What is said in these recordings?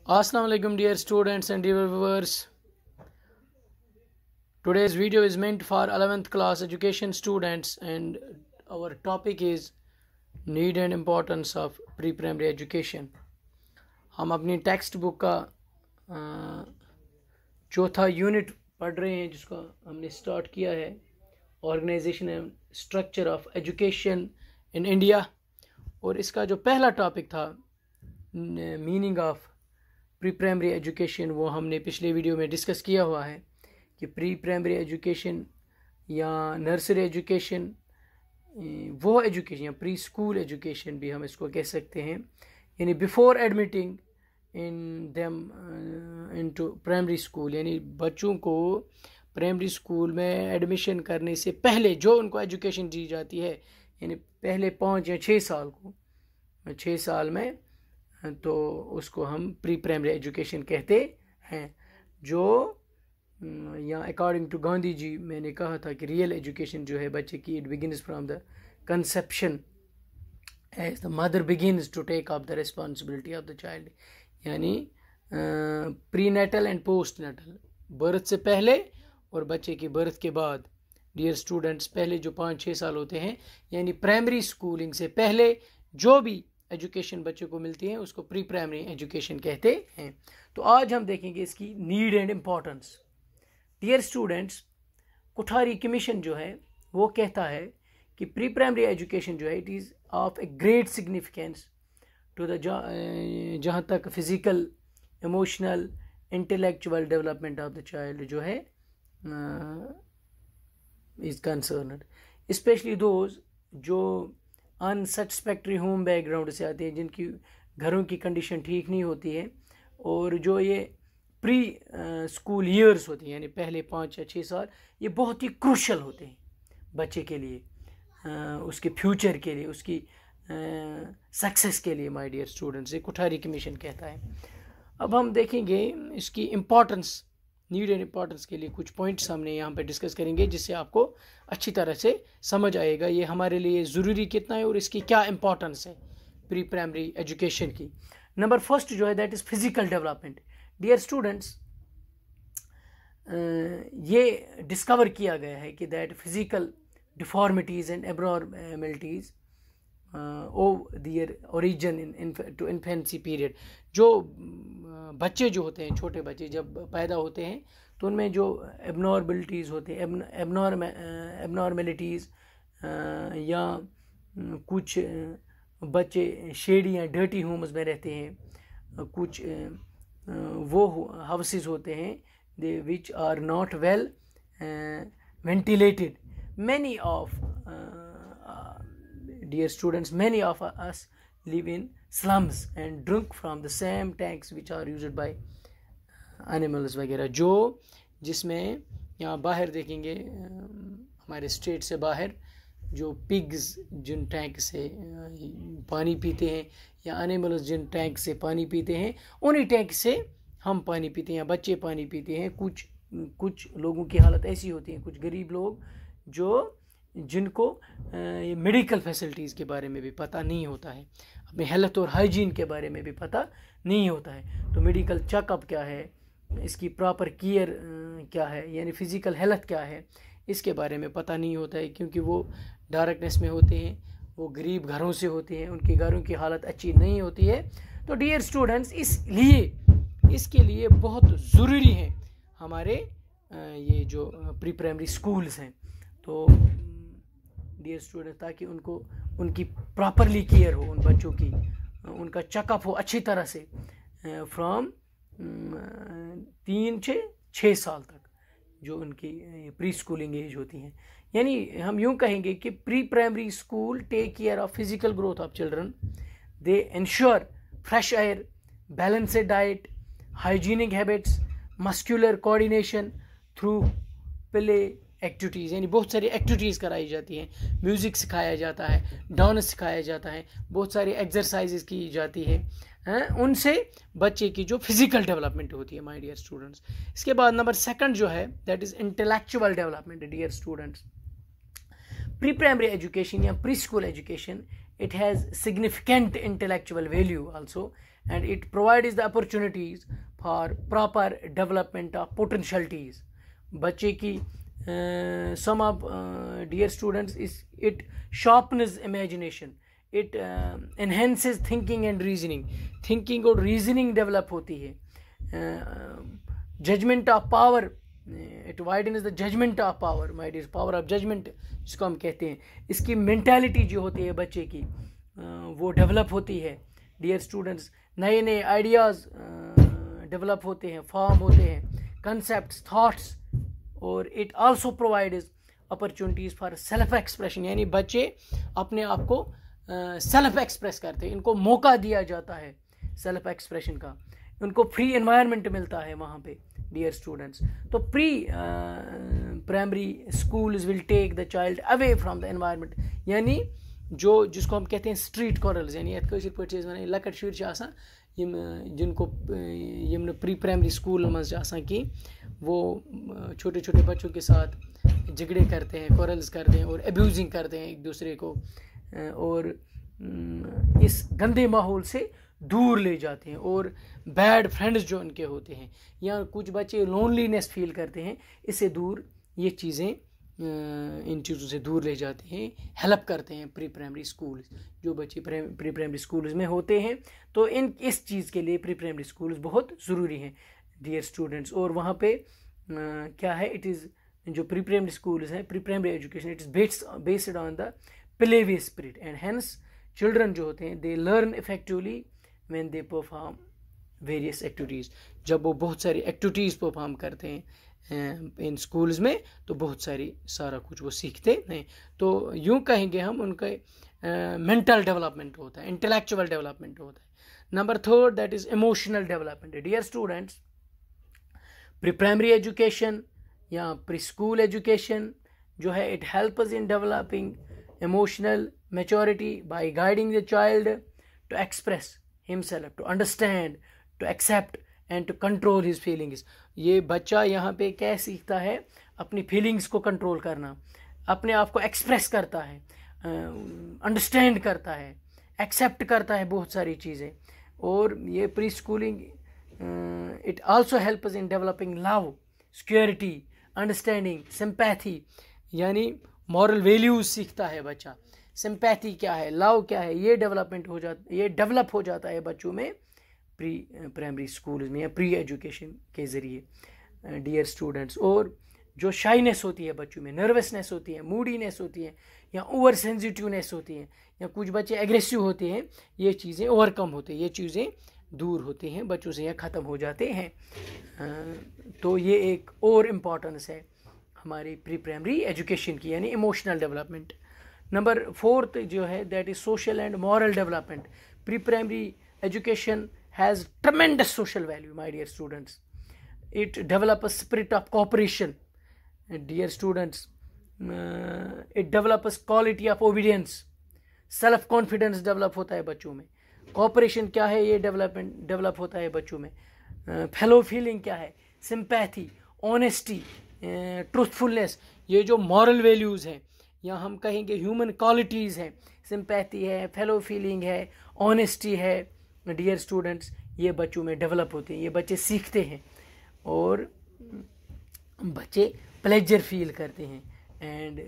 Assalamu alaikum dear students and dear viewers. Today's video is meant for 11th class education students and our topic is need and importance of pre-primary education. हम अपनी text book का चौथा unit पढ़ रहे हैं जिसको हमने start किया है organisation and structure of education in India और इसका जो पहला टॉपिक था meaning of pre primary education वो हमने पिछले वीडियो में डिस्कस किया हुआ है कि प्री प्राइमरी एजुकेशन या नर्सरी एजुकेशन वो एजुकेशन या प्री स्कूल एजुकेशन भी हम इसको कह सकते हैं यानी before admitting in them into primary school यानी बच्चों को प्राइमरी स्कूल में एडमिशन करने से पहले जो उनको एजुकेशन दी जाती है यानी पहले 5 या 6 साल को 6 साल में तो उसको हम प्री प्राइमरी एजुकेशन कहते हैं जो या अकॉर्डिंग टू गांधी जी मैंने कहा था कि रियल एजुकेशन जो है बच्चे की it begins from the conception as the mother begins to take up the responsibility of the child यानी prenatal and postnatal birth से पहले और बच्चे की बर्थ के बाद डियर स्टूडेंट्स पहले जो 5-6 साल होते हैं यानी प्राइमरी स्कूलिंग से पहले जो भी एजुकेशन बच्चों को मिलती है उसको प्री प्राइमरी एजुकेशन कहते हैं। तो आज हम देखेंगे इसकी need and importance. Dear students Kothari commission जो है वो कहता है कि प्री प्राइमरी एजुकेशन जो है it is of a great significance to the जहाँ तक physical emotional intellectual development of the child जो है इज़ कंसर्नड स्पेशली दोज जो अनसेटिस्फैक्ट्री होम बैकग्राउंड से आते हैं जिनकी घरों की कंडीशन ठीक नहीं होती है और जो ये प्री स्कूल ईयर्स होती हैं यानी पहले 5 या 6 साल ये बहुत ही क्रूशल होते हैं बच्चे के लिए उसके फ्यूचर के लिए उसकी सक्सेस के लिए माय डियर स्टूडेंट्स ये कोठारी कमीशन कहता है। अब हम देखेंगे इसकी इम्पोर्टेंस नीड एंड इम्पोर्टेंस के लिए कुछ पॉइंट्स हमने यहाँ पे डिस्कस करेंगे जिससे आपको अच्छी तरह से समझ आएगा ये हमारे लिए ज़रूरी कितना है और इसकी क्या इम्पोर्टेंस है प्री प्राइमरी एजुकेशन की। नंबर फर्स्ट जो है that is physical development. Dear students ये डिस्कवर किया गया है कि that physical deformities and abnormalities their origin into infancy period जो बच्चे जो होते हैं छोटे बच्चे जब पैदा होते हैं तो उनमें जो एबनॉर्मलिटीज़ होते हैं एबनॉर्मेलिटीज़ या कुछ बच्चे शेडी या डर्टी होम्स में रहते हैं कुछ वो हाउसेस होते हैं they which are not well ventilated many of dear students many of us live in slums and drink from the same tanks which are used by animals वगैरह जो जिसमें यहाँ बाहर देखेंगे हमारे स्टेट से बाहर जो पिग्स जिन टैंक से पानी पीते हैं या एनिमल्स जिन टैंक से पानी पीते हैं उन्हीं टैंक से हम पानी पीते हैं या बच्चे पानी पीते हैं। कुछ लोगों की हालत ऐसी होती है कुछ गरीब लोग जो जिनको मेडिकल फैसिलिटीज़ के बारे में भी पता नहीं होता है अपने हेल्थ और हाइजीन के बारे में भी पता नहीं होता है तो मेडिकल चेकअप क्या है इसकी प्रॉपर केयर क्या है यानी फ़िज़िकल हेल्थ क्या है इसके बारे में पता नहीं होता है क्योंकि वो डार्कनेस में होते हैं वो गरीब घरों से होते हैं उनके घरों की हालत अच्छी नहीं होती है। तो डियर स्टूडेंट्स इसके लिए बहुत ज़रूरी है हमारे ये जो प्री प्राइमरी स्कूल्स हैं तो डियर स्टूडेंट ताकि उनको उनकी प्रॉपरली केयर हो उन बच्चों की उनका चेकअप हो अच्छी तरह से फ्रॉम 3 से 6 साल तक जो उनकी प्री स्कूलिंग एज होती हैं यानी हम यूँ कहेंगे कि pre primary school take care of physical growth of children they ensure fresh air balanced diet hygienic habits muscular coordination through play activities यानी बहुत सारी एक्टिविटीज़ कराई जाती हैं म्यूज़िक सिखाया जाता है डांस सिखाया जाता है बहुत सारी एक्सरसाइजेज की जाती है उनसे बच्चे की जो फिज़िकल डेवलपमेंट होती है माय डियर स्टूडेंट्स। इसके बाद नंबर सेकंड जो है that is intellectual development. Dear students pre primary education या pre school education it has significant intellectual value also and it provides the opportunities for proper development of potentialities. बच्चे की some of dear students is it sharpens imagination, it enhances thinking and reasoning. Thinking और reasoning develop होती है. Judgment of power, it widens the judgment of power, my dear, power of judgment जिसको हम कहते हैं. इसकी mentality जो होती है बच्चे की वो develop होती है. Dear students, नए नए ideas develop होते हैं, form होते हैं, concepts, thoughts, और it also provides opportunities for self expression. यानी बच्चे अपने आप को सेल्फ एक्सप्रेस करते हैं, इनको मौका दिया जाता है सेल्फ एक्सप्रेशन का, उनको फ्री एनवायरनमेंट मिलता है वहाँ पे. डियर स्टूडेंट्स, तो pre primary schools will take the child away from the environment. यानी जो जिसको हम कहते हैं स्ट्रीट कॉरल्स, यानी यथ कशर पे लकट शुर आसान जिनको यम प्री प्राइमरी स्कूल मज कि वो छोटे छोटे बच्चों के साथ झगड़े करते हैं, कॉरल्स करते हैं और एब्यूजिंग करते हैं एक दूसरे को, और इस गंदे माहौल से दूर ले जाते हैं, और बैड फ्रेंड्स जो उनके होते हैं, या कुछ बच्चे लोनलीनेस फील करते हैं, इससे दूर ये चीज़ें इन चीज़ों से दूर ले जाते हैं, हेल्प करते हैं प्री प्राइमरी स्कूल. जो बच्चे प्री प्राइमरी स्कूल्स में होते हैं तो इस चीज़ के लिए प्री प्राइमरी स्कूल्स बहुत ज़रूरी हैं डियर स्टूडेंट्स. और वहाँ पे क्या है, इट इज़ जो प्री प्राइमरी स्कूल्स हैं, pre primary education, it is based on the play way spirit, and hence children जो होते हैं they learn effectively when they perform various activities. जब वो बहुत सारी एक्टिविटीज़ परफॉर्म करते हैं इन स्कूल्स में तो बहुत सारा कुछ वो सीखते हैं. तो यूँ कहेंगे हम उनका मेंटल डेवलपमेंट होता है, इंटेलेक्चुअल डेवलपमेंट होता है. Number third, that is emotional development. Dear students, pre primary education या प्री स्कूल एजुकेशन जो है, it helps in developing emotional maturity by guiding the child to express himself, to understand, to accept and to control his feelings. ये बच्चा यहाँ पे क्या सीखता है, अपनी फीलिंग्स को कंट्रोल करना, अपने आप को एक्सप्रेस करता है, अंडरस्टैंड करता है, एक्सेप्ट करता है बहुत सारी चीज़ें. और ये pre schooling it also helps in developing love, security, understanding, sympathy, यानी मॉरल वैल्यूज सीखता है बच्चा. सिंपैथी क्या है, लव क्या है, ये डेवलप हो जाता है बच्चों में प्री प्राइमरी स्कूल में या प्री एजुकेशन के ज़रिए. डियर स्टूडेंट्स, और जो शाइनेस होती है बच्चों में, नर्वसनेस होती है, मूडीनेस होती है, या ओवर सेंसिटिवनेस होती है, या कुछ बच्चे एग्रेसिव होते हैं, ये चीज़ें ओवरकम होती हैं, ये चीज़ें दूर होती हैं बच्चों से या ख़त्म हो जाते हैं. तो ये एक और इम्पॉर्टेंस है हमारी प्री प्राइमरी एजुकेशन की, यानी इमोशनल डेवलपमेंट. नंबर फोर्थ जो है, that is social and moral development. Pre primary education has tremendous social value, my dear students. It develops a spirit of cooperation, dear students. It develops quality of obedience, self confidence develop होता है बच्चों में. cooperation क्या है, ये develop होता है बच्चों में. fellow feeling क्या है, sympathy, honesty, truthfulness, ये जो moral values हैं, या हम कहेंगे human qualities हैं, sympathy है, fellow feeling है, honesty है, डियर स्टूडेंट्स, ये बच्चों में डेवलप होते हैं, ये बच्चे सीखते हैं, और बच्चे प्लेजर फील करते हैं, एंड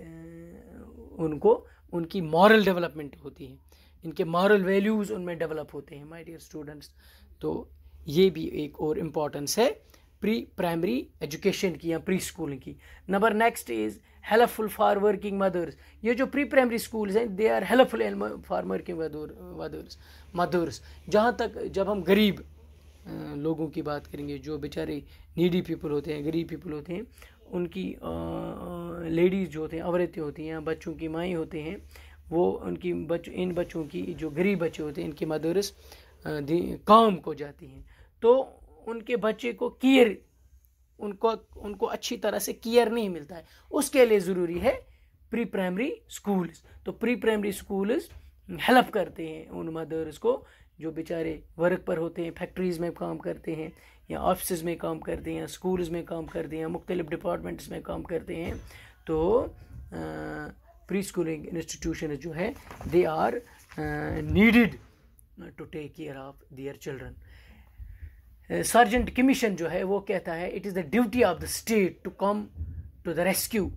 उनको उनकी मॉरल डेवलपमेंट होती है, इनके मॉरल वैल्यूज़ उनमें डेवलप होते हैं माय डियर स्टूडेंट्स. तो ये भी एक और इम्पॉर्टेंस है प्री प्राइमरी एजुकेशन की या प्री स्कूल की. Number next is helpful for working mothers. ये जो प्री प्राइमरी स्कूल्स हैं, they are helpful for working mothers. जहाँ तक जब हम गरीब लोगों की बात करेंगे, जो बेचारे नीडी पीपल होते हैं, गरीब पीपल होते हैं, उनकी लेडीज़ जो होते हैं, औरतें होती हैं, बच्चों की माएँ होते हैं, वो उनकी इन बच्चों की जो गरीब बच्चे होते हैं, इनकी मदर्स काम को जाती हैं, तो उनके बच्चे को केयर, उनको अच्छी तरह से केयर नहीं मिलता है. उसके लिए ज़रूरी है प्री प्राइमरी स्कूल्स. तो प्री प्राइमरी स्कूल्स हेल्प करते हैं उन मदर्स को जो बेचारे वर्क पर होते हैं, फैक्ट्रीज़ में काम करते हैं, या ऑफिस में काम करते हैं, या स्कूल्स में काम करते हैं, मुख्तलिफ डिपार्टमेंट्स में काम करते हैं. तो प्री स्कूलिंग इंस्टीट्यूशन जो है, they are needed to take care of their children. Sargent commission जो है वो कहता है it is the duty of the state to come to the rescue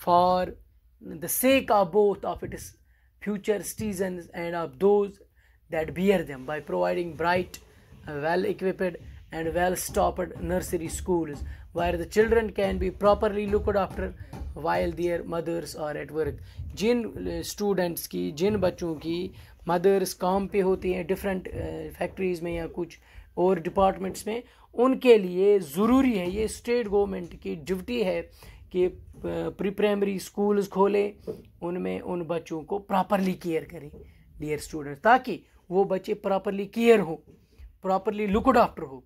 for the sake of both of its future citizens and of those that bear them by providing bright, well-equipped and well-stocked nursery schools where the children can be properly looked after while their mothers are at work। जिन students की, जिन बच्चों की mother's काम पे होती हैं different factories में या कुछ और डिपार्टमेंट्स में, उनके लिए ज़रूरी है, ये स्टेट गवर्नमेंट की ड्यूटी है कि प्री प्राइमरी स्कूल्स खोलें, उनमें उन बच्चों को प्रॉपरली केयर करें डियर स्टूडेंट्स, ताकि वो बच्चे प्रॉपरली केयर हो, प्रॉपरली लुकड आफ्टर हो,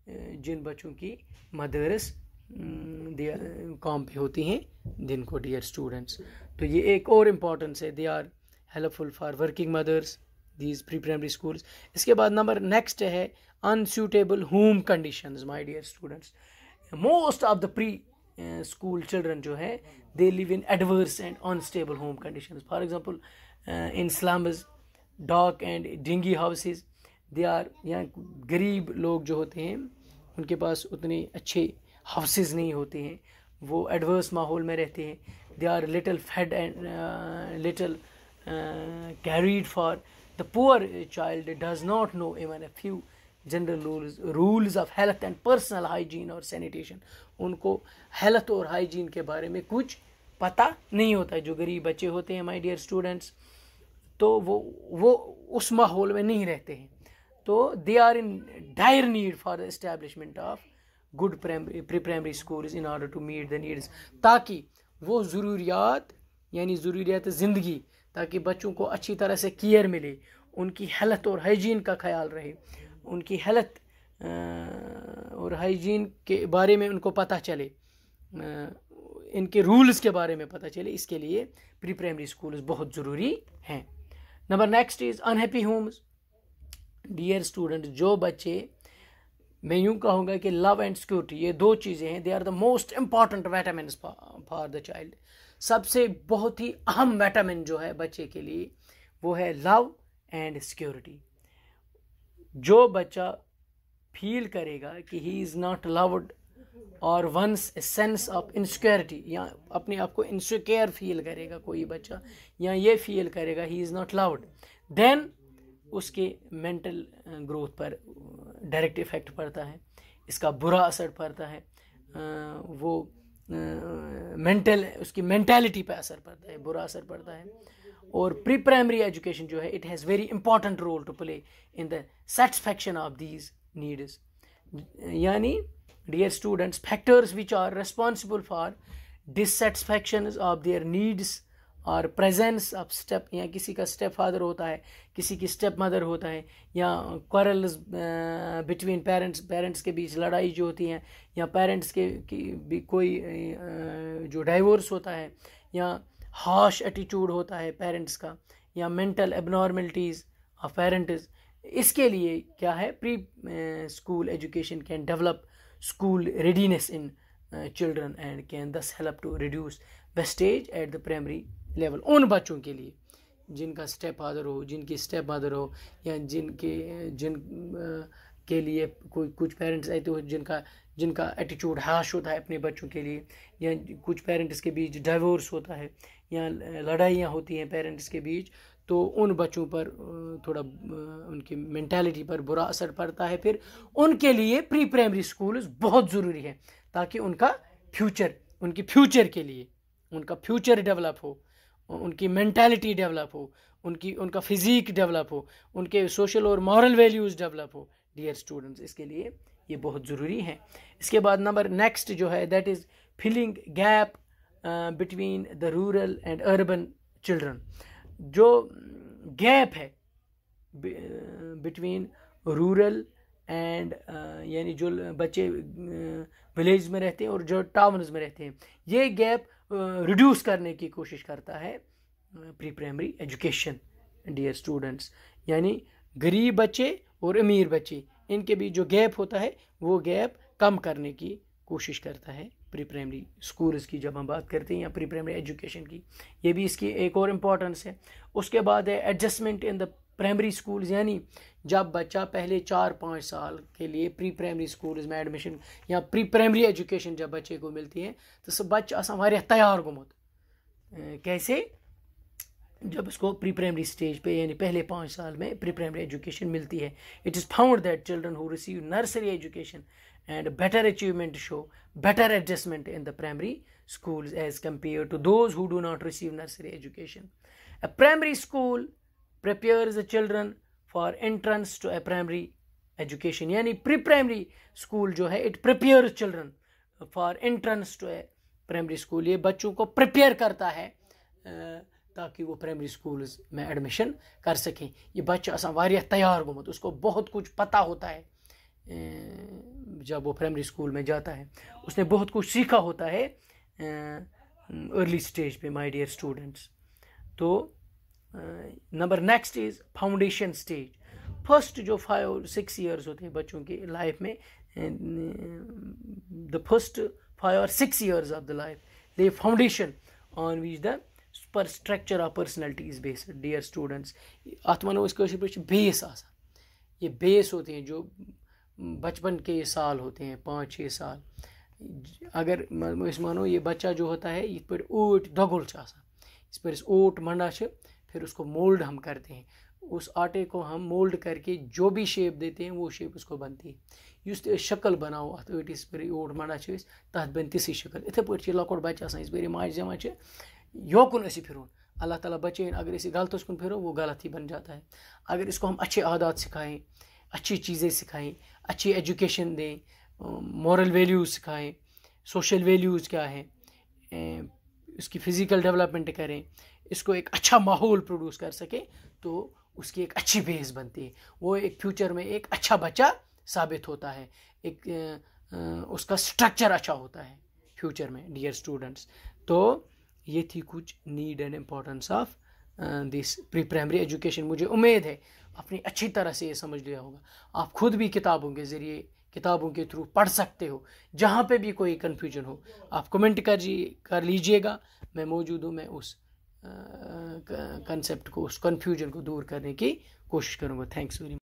जिन बच्चों की मदर्स काम पे होती हैं दिन को डियर स्टूडेंट्स। तो ये एक और इम्पॉर्टेंस है, they are helpful for working mothers these pre primary schools. इसके बाद नंबर नेक्स्ट है unsuitable home conditions my dear students. Most of the pre school children जो है they live in adverse and unstable home conditions. For example in slums, dark and dingy houses, they are, यहाँ गरीब लोग जो होते हैं उनके पास उतने अच्छे हाउसेस नहीं होते हैं, वो एडवर्स माहौल में रहते हैं, they are little fed and little cared for the poor child does not know even a few general rules of health and personal hygiene और सैनिटेशन। उनको हेल्थ और हाइजीन के बारे में कुछ पता नहीं होता है, जो गरीब बच्चे होते हैं माय डियर स्टूडेंट्स, तो वो उस माहौल में नहीं रहते हैं, तो they are in dire need for the establishment of good pre primary schools in order to meet the needs, ताकि वो ज़रूरियात यानी ज़रूरियात ज़िंदगी, ताकि बच्चों को अच्छी तरह से केयर मिले, उनकी हेल्थ और हाइजीन का ख्याल रहे, उनकी हेल्थ और हाइजीन के बारे में उनको पता चले, इनके रूल्स के बारे में पता चले, इसके लिए प्री प्राइमरी स्कूल्स बहुत ज़रूरी हैं। Number next is unhappy homes dear student. जो बच्चे, मैं यूँ कहूँगा कि लव एंड सिक्योरिटी, ये दो चीज़ें हैं, they are the most important vitamins for the child. सबसे बहुत ही अहम विटामिन जो है बच्चे के लिए वो है लव एंड सिक्योरिटी। जो बच्चा फील करेगा कि ही इज़ नॉट लव्ड और once a sense of insecurity, या अपने आप को इनसिक्योर फील करेगा कोई बच्चा, या ये फील करेगा he is not loved, then उसके मेंटल ग्रोथ पर डायरेक्ट इफ़ेक्ट पड़ता है, इसका बुरा असर पड़ता है, वो उसकी मेंटालिटी पे असर पड़ता है, बुरा असर पड़ता है। और प्री प्राइमरी एजुकेशन जो है it has very important role to play in the satisfaction of these needs. यानी dear students, factors which are responsible for dissatisfaction of their needs और प्रेजेंस ऑफ स्टेप, या किसी का स्टेप फादर होता है, किसी की स्टेप मदर होता है, या क्वारल्स बिटवीन पेरेंट्स के बीच लड़ाई जो होती हैं, या पेरेंट्स के भी कोई जो डाइवोर्स होता है, या हार्श एटीट्यूड होता है पेरेंट्स का, या मेंटल एबनॉर्मलिटीज़ ऑफ पेरेंट्स, इसके लिए क्या है, pre school education can develop school readiness in children and can thus help to reduce wastage at the primary level. उन बच्चों के लिए जिनका स्टेप फादर हो, जिनकी स्टेप मदर हो, या जिन के लिए कोई कुछ पेरेंट्स ऐसे हो जिनका एटीट्यूड हार्श होता है अपने बच्चों के लिए, या कुछ पेरेंट्स के बीच डाइवोर्स होता है, या लड़ाइयाँ होती हैं पेरेंट्स के बीच, तो उन बच्चों पर थोड़ा उनकी मेंटालिटी पर बुरा असर पड़ता है। फिर उनके लिए प्री प्राइमरी स्कूल्स बहुत ज़रूरी है, ताकि उनका फ्यूचर, उनकी फ्यूचर के लिए उनका फ्यूचर डेवलप हो, उनकी मेंटालिटी डेवलप हो, उनका फिज़ीक डेवलप हो, उनके सोशल और मॉरल वैल्यूज़ डेवलप हो डियर स्टूडेंट्स, इसके लिए ये बहुत ज़रूरी है। इसके बाद नंबर नेक्स्ट जो है that is filling gap between the rural and urban children. जो गैप है बिटवीन रूरल एंड यानी जो बच्चे विलेज में रहते हैं और जो टाउन्स में रहते हैं, ये गैप रिड्यूस करने की कोशिश करता है pre primary education dear students. यानी गरीब बच्चे और अमीर बच्चे, इनके बीच जो गैप होता है वो गैप कम करने की कोशिश करता है प्री प्राइमरी स्कूल्स की, जब हम बात करते हैं या प्री प्राइमरी एजुकेशन की, ये भी इसकी एक और इम्पोर्टेंस है। उसके बाद है adjustment in the primary schools यानी जब बच्चा पहले 4-5 साल के लिए प्री प्राइमरी स्कूल्स में एडमिशन या प्री प्राइमरी एजुकेशन जब बच्चे को मिलती है तो सह बच्चा आसान वारिया तैयार गोमुत। कैसे? जब उसको प्री प्राइमरी स्टेज पे यानी पहले 5 साल में प्री प्राइमरी एजुकेशन मिलती है। It is found that children who receive nursery education and better achievement show better adjustment in the primary schools as compared to those who do not receive nursery education. A primary school prepares the children for entrance to a primary education यानी pre primary school जो है it prepares children for entrance to a primary school। ये बच्चों को prepare करता है ताकि वो प्राइमरी स्कूल्स में एडमिशन कर सकें। ये बच्चा आसान वारिया तैयार गोमुत, उसको बहुत कुछ पता होता है। जब वो प्राइमरी स्कूल में जाता है उसने बहुत कुछ सीखा होता है अर्ली स्टेज पे माय डियर स्टूडेंट्स। तो number next is foundation stage. First जो 5-6 ईयर्स होते हैं बच्चों की लाइफ में, the first 5 or 6 years of the life the foundation on which the super structure of personality is based। dear students, अत वनो इस बेस आसा, ये बेस होते हैं जो बचपन के साल होते हैं 5-6 साल। अगर इस मानो ये बच्चा जो होता है इस पर ओट दगुल इस पर ओट मंडा फिर उसको मोल्ड हम करते हैं। उस आटे को हम मोल्ड करके जो भी शेप देते हैं वो शेप उसको बनती है। युस शक्ल बनाओ अत इस पर ओट मंडा तथ बन तिसी शक्ल। इथे पे लकोट बच्चा इस पर माज जमा योकुन फिर अल्लाह ताला बचे। अगर इसे गलत कुन फिरो वो गलत ही बन जाता है। अगर इसको हम अच्छे आदत सिखाएं, अच्छी चीज़ें सिखाएं, अच्छी एजुकेशन दें, मॉरल वैल्यूज़ सिखाएं, सोशल वैल्यूज़ क्या हैं, उसकी फ़िज़िकल डेवलपमेंट करें, इसको एक अच्छा माहौल प्रोड्यूस कर सके तो उसकी एक अच्छी बेस बनती है। वो एक फ्यूचर में एक अच्छा बच्चा साबित होता है, एक उसका स्ट्रक्चर अच्छा होता है फ्यूचर में डियर स्टूडेंट्स। तो ये थी कुछ need and importance of this pre primary education. मुझे उम्मीद है आपने अच्छी तरह से ये समझ लिया होगा। आप खुद भी किताबों के ज़रिए, किताबों के थ्रू पढ़ सकते हो। जहाँ पे भी कोई कन्फ्यूजन हो आप कमेंट कर लीजिएगा, मैं मौजूद हूँ। मैं उस कंसेप्ट को, उस कन्फ्यूजन को दूर करने की कोशिश करूँगा। Thanks very much.